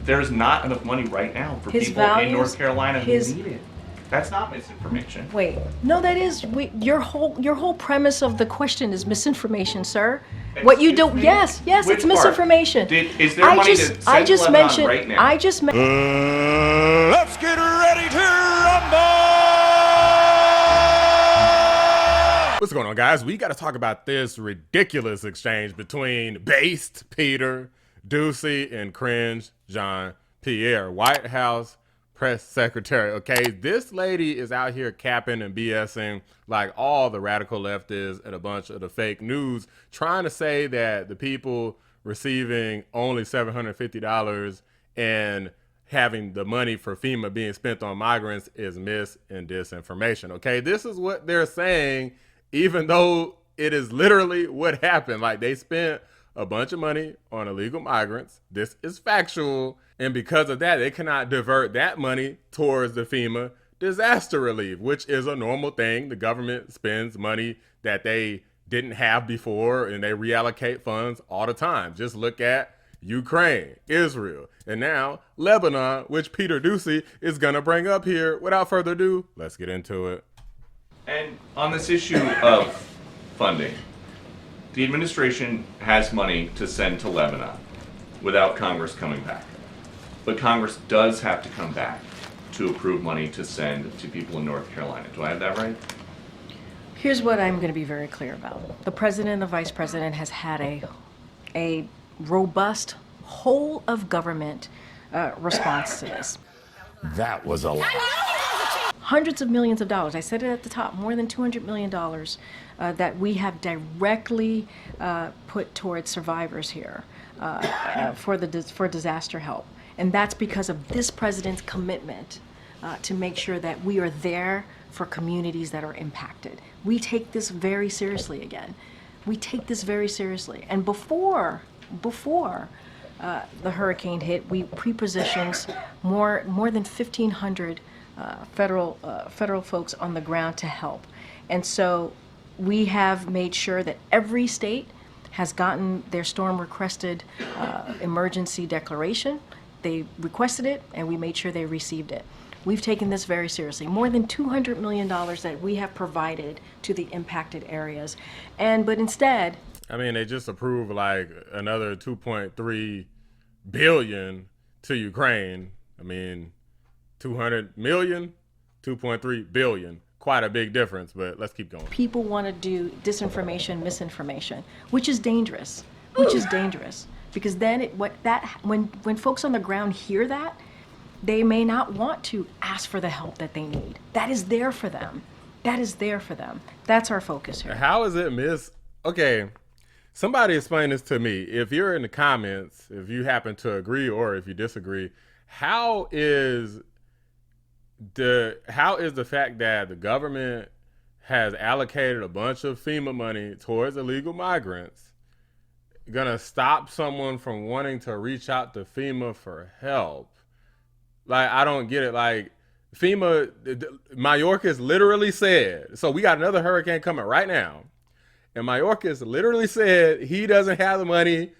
there's not enough money right now for His people in values, North Carolina who his- need it. That's not misinformation. Wait, no, that is your whole premise of the question is misinformation, sir. What you do? Excuse me? Yes, Which it's part? misinformation. Is there money to send I just Lebanon mentioned. right now? I just. Let's get ready to rumble! What's going on, guys? We got to talk about this ridiculous exchange between Based Peter Doocy and Cringe Jean-Pierre, White House press secretary. Okay, this lady is out here capping and BSing like all the radical left is and a bunch of the fake news, trying to say that the people receiving only $750 and having the money for FEMA being spent on migrants is mis and disinformation. Okay, this is what they're saying, even though it is literally what happened. Like, they spent a bunch of money on illegal migrants. This is factual. And because of that, they cannot divert that money towards the FEMA disaster relief, which is a normal thing. The government spends money that they didn't have before, and they reallocate funds all the time. Just look at Ukraine, Israel, and now Lebanon, which Peter Doocy is going to bring up here. Without further ado, let's get into it. And on this issue of funding, the administration has money to send to Lebanon without Congress coming back. But Congress does have to come back to approve money to send to people in North Carolina. Do I have that right? Here's what I'm going to be very clear about. The president and the vice president has had a robust whole of government response to this. That was a lot. Hundreds of millions of dollars. I said it at the top, more than $200 million that we have directly put towards survivors here for disaster help. And that's because of this president's commitment to make sure that we are there for communities that are impacted. We take this very seriously again. We take this very seriously. And before the hurricane hit, we pre-positioned more than 1,500 federal folks on the ground to help. And so we have made sure that every state has gotten their storm requested emergency declaration. They requested it, and we made sure they received it. We've taken this very seriously. More than $200 million that we have provided to the impacted areas. But instead, I mean, they just approved like another 2.3 billion to Ukraine. I mean, 200 million, 2.3 billion. Quite a big difference, but let's keep going. People want to do disinformation, misinformation, which is dangerous. Because then when folks on the ground hear that, they may not want to ask for the help that they need. That is there for them. That's our focus here. How is it Okay, somebody explain this to me. If you're in the comments, if you happen to agree or if you disagree, how is the fact that the government has allocated a bunch of FEMA money towards illegal migrants gonna stop someone from wanting to reach out to FEMA for help? Like, I don't get it. Like, FEMA, Mayorkas literally said, so we got another hurricane coming right now, and Mayorkas literally said he doesn't have the money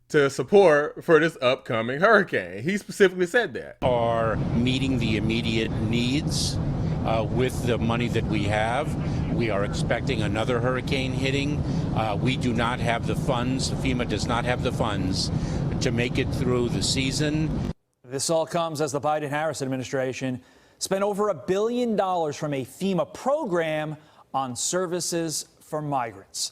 to support for this upcoming hurricane. He specifically said that. Are meeting the immediate needs with the money that we have. We are expecting another hurricane hitting. We do not have the funds. FEMA does not have the funds to make it through the season. This all comes as the Biden-Harris administration spent over $1 billion from a FEMA program on services for migrants.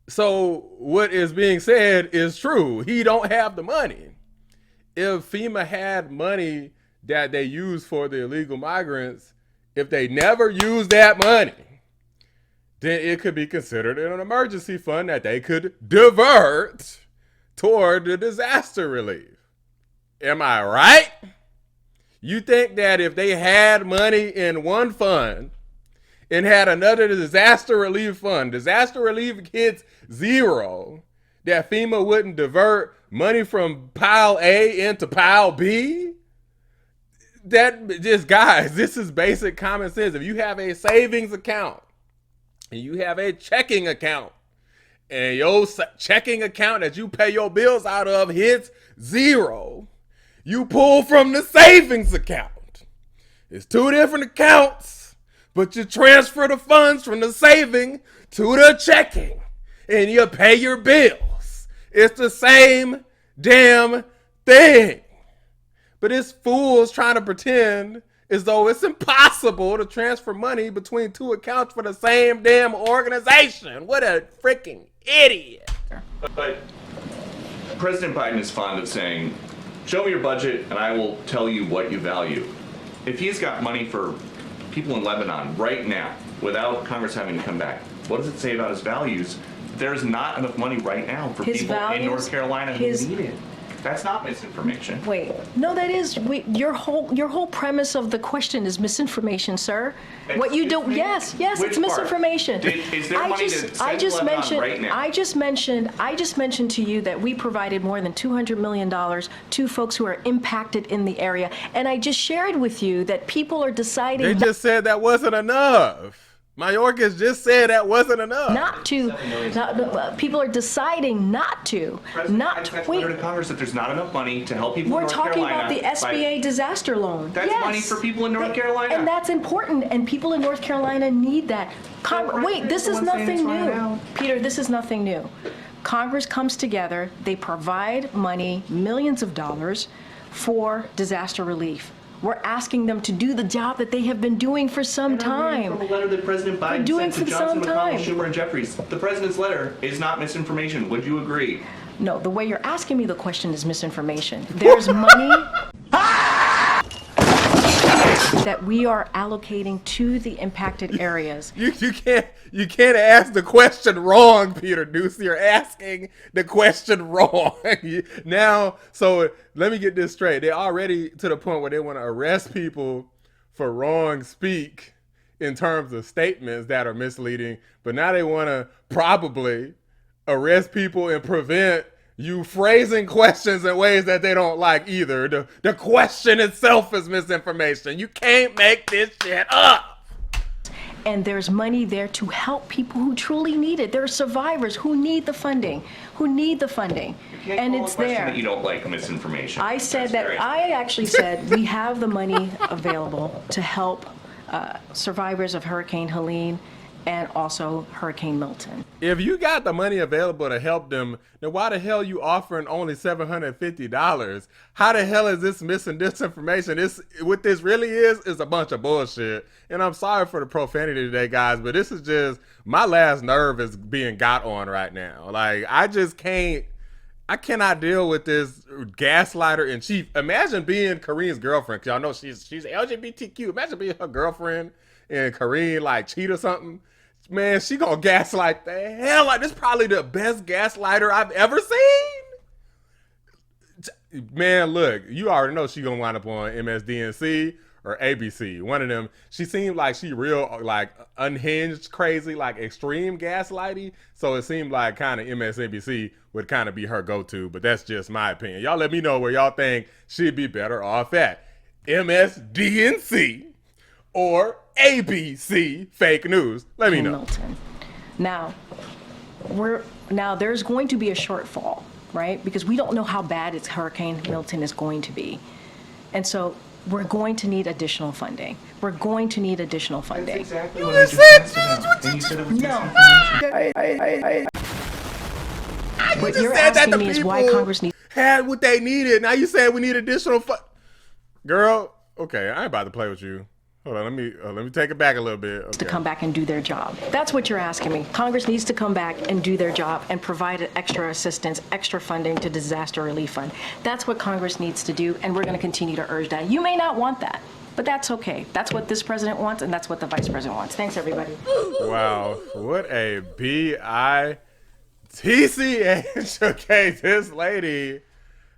So what is being said is true. He don't have the money. If FEMA had money that they use for the illegal migrants, if they never use that money, then it could be considered an emergency fund that they could divert toward the disaster relief. Am I right? You think that if they had money in one fund and had another disaster relief fund, disaster relief hits zero, that FEMA wouldn't divert money from pile A into pile B? Guys, this is basic common sense. If you have a savings account and you have a checking account and your checking account that you pay your bills out of hits zero, you pull from the savings account. It's two different accounts, but you transfer the funds from the saving to the checking and you pay your bills. It's the same damn thing. But it's fools trying to pretend as though it's impossible to transfer money between two accounts for the same damn organization. What a freaking idiot. But President Biden is fond of saying, show me your budget and I will tell you what you value. If he's got money for people in Lebanon right now, without Congress having to come back, what does it say about his values? There's not enough money right now for His people values, in North Carolina who need it. That's not misinformation. Wait, no, that is your whole premise of the question is misinformation, sir. What you do? Excuse me? Yes, Which it's part? misinformation. Is there money to send to Lebanon right now? I just mentioned to you that we provided more than $200 million to folks who are impacted in the area, and I just shared with you that people are deciding They just said that wasn't enough. Mayorkas just said that wasn't enough. not to. People are deciding not to. Not to. Wait. To Congress that there's not enough money to help people We're in North talking Carolina. about the SBA disaster loan. That's Yes. money for people in North Carolina. And that's important, and people in North Carolina need that. Wait, this is nothing new. Peter, this is nothing new. Congress comes together, they provide money, millions of dollars, for disaster relief. We're asking them to do the job that they have been doing for some time. From a letter that President Biden doing sent to for Johnson, some McConnell, time. Schumer, and Jeffries. The president's letter is not misinformation. Would you agree? No, the way you're asking me the question is misinformation. There's money that we are allocating to the impacted areas. You can't ask the question wrong, Peter Doocy. You're asking the question wrong. Now, so let me get this straight. They're already to the point where they want to arrest people for wrong speak in terms of statements that are misleading, but now they want to probably arrest people and prevent you phrasing questions in ways that they don't like either. The question itself is misinformation. You can't make this shit up. And there's money there to help people who truly need it. There are survivors who need the funding, and it's there. That you don't like misinformation. I said That's that, very- I actually said we have the money available to help survivors of Hurricane Helene and also Hurricane Milton. If you got the money available to help them, then why the hell you offering only $750? How the hell is this missing disinformation? What this really is a bunch of bullshit. And I'm sorry for the profanity today, guys, but this is just, my last nerve is being got on right now. Like, I cannot deal with this gaslighter in chief. Imagine being Kareem's girlfriend, because y'all know she's LGBTQ. Imagine being her girlfriend and Kareem like cheat or something. Man, she gonna gaslight the hell out. This is probably the best gaslighter I've ever seen. Man, look, you already know she gonna wind up on MSDNC or ABC. One of them. She seemed like she real like unhinged, crazy, like extreme gaslighty. So it seemed like kind of MSNBC would kind of be her go-to. But that's just my opinion. Y'all let me know where y'all think she'd be better off at. MSDNC or ABC fake news. Let me know. Milton. Now, there's going to be a shortfall, right? Because we don't know how bad Hurricane Milton is going to be. And so we're going to need additional funding. That's exactly what You I just just said- asked about. And you said it was No. misinformation. What You you're just said that asking the me is why people Congress needs had what they needed. Now you saying we need additional Girl, okay, I ain't about to play with you. Hold on, let me take it back a little bit. Okay. to come back and do their job. That's what you're asking me. Congress needs to come back and do their job and provide extra assistance, extra funding to disaster relief fund. That's what Congress needs to do, and we're going to continue to urge that. You may not want that, but that's okay. That's what this president wants, and that's what the vice president wants. Thanks, everybody. Wow, what a BITCH. Okay, this lady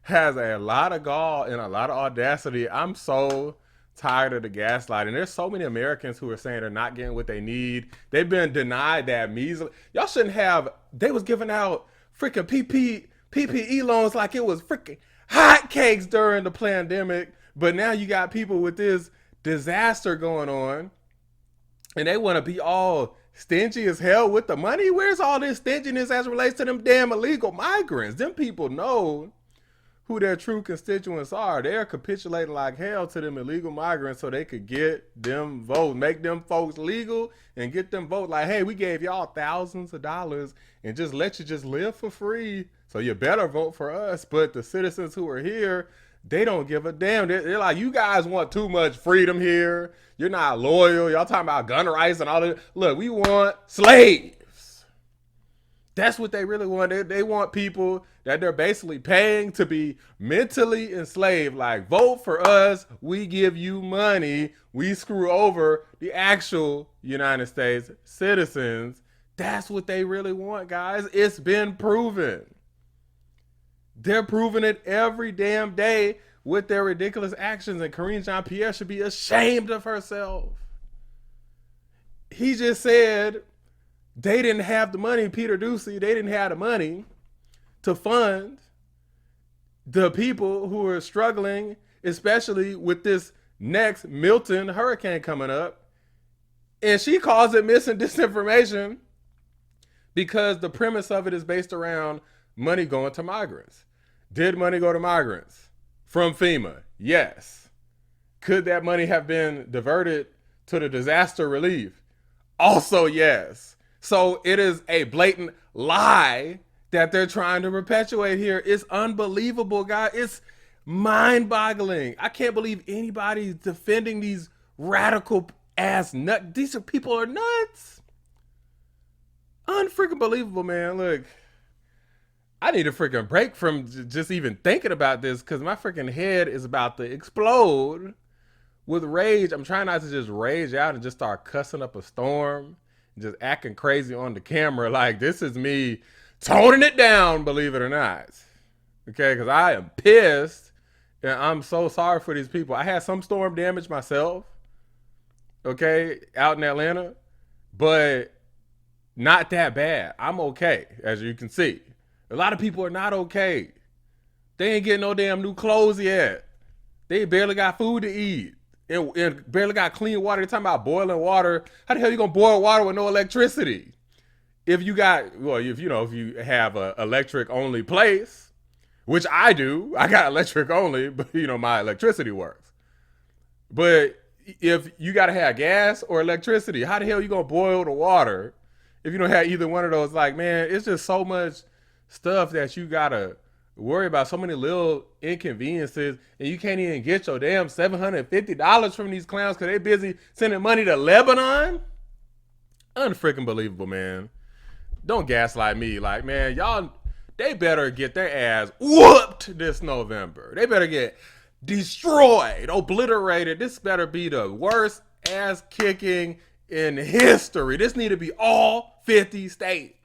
has a lot of gall and a lot of audacity. I'm so tired of the gaslighting. There's so many Americans who are saying they're not getting what they need. They've been denied that measly. Y'all shouldn't have, they was giving out freaking PPE loans like it was freaking hotcakes during the pandemic. But now you got people with this disaster going on and they want to be all stingy as hell with the money. Where's all this stinginess as it relates to them damn illegal migrants? Them people know who their true constituents are. They're capitulating like hell to them illegal migrants so they could get them votes, make them folks legal and get them votes. Like, hey, we gave y'all thousands of dollars and just let you just live for free. So you better vote for us. But the citizens who are here, they don't give a damn. They're like, you guys want too much freedom here. You're not loyal. Y'all talking about gun rights and all that. Look, we want slaves. That's what they really want. They want people that they're basically paying to be mentally enslaved. Like, vote for us. We give you money. We screw over the actual United States citizens. That's what they really want, guys. It's been proven. They're proving it every damn day with their ridiculous actions. And Karine Jean-Pierre should be ashamed of herself. He just said they didn't have the money, Peter Doocy, they didn't have the money to fund the people who are struggling, especially with this next Milton hurricane coming up. And she calls it mis and disinformation because the premise of it is based around money going to migrants. Did money go to migrants from FEMA? Yes. Could that money have been diverted to the disaster relief? Also, yes. So it is a blatant lie that they're trying to perpetuate here. It's unbelievable, guys. It's mind-boggling. I can't believe anybody's defending these radical ass nuts. These people are nuts. Unfreaking believable, man. Look, I need a freaking break from just even thinking about this because my freaking head is about to explode with rage. I'm trying not to just rage out and just start cussing up a storm. Just acting crazy on the camera. Like, this is me toning it down, believe it or not. Okay, because I am pissed and I'm so sorry for these people. I had some storm damage myself, okay, out in Atlanta, but not that bad. I'm okay, as you can see. A lot of people are not okay. They ain't getting no damn new clothes yet. They barely got food to eat. And barely got clean water. They're talking about boiling water. How the hell you gonna boil water with no electricity? If you got, well, if you have a electric only place, which I do, I got electric only, but my electricity works. But if you gotta have gas or electricity, how the hell you gonna boil the water if you don't have either one of those? Like, man, it's just so much stuff that you gotta worry about, so many little inconveniences, and you can't even get your damn $750 from these clowns because they busy sending money to Lebanon. Unfreaking believable, man. Don't gaslight me. Like, man, y'all, they better get their ass whooped this November. They better get destroyed, obliterated. This better be the worst ass kicking in history. This need to be all 50 states.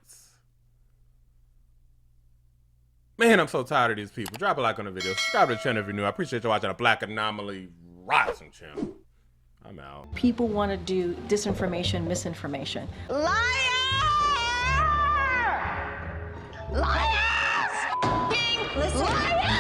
Man, I'm so tired of these people. Drop a like on the video. Subscribe to the channel if you're new. I appreciate you watching a Black Anomaly Rising channel. I'm out. People want to do disinformation, misinformation. Liar! Liars! Liars!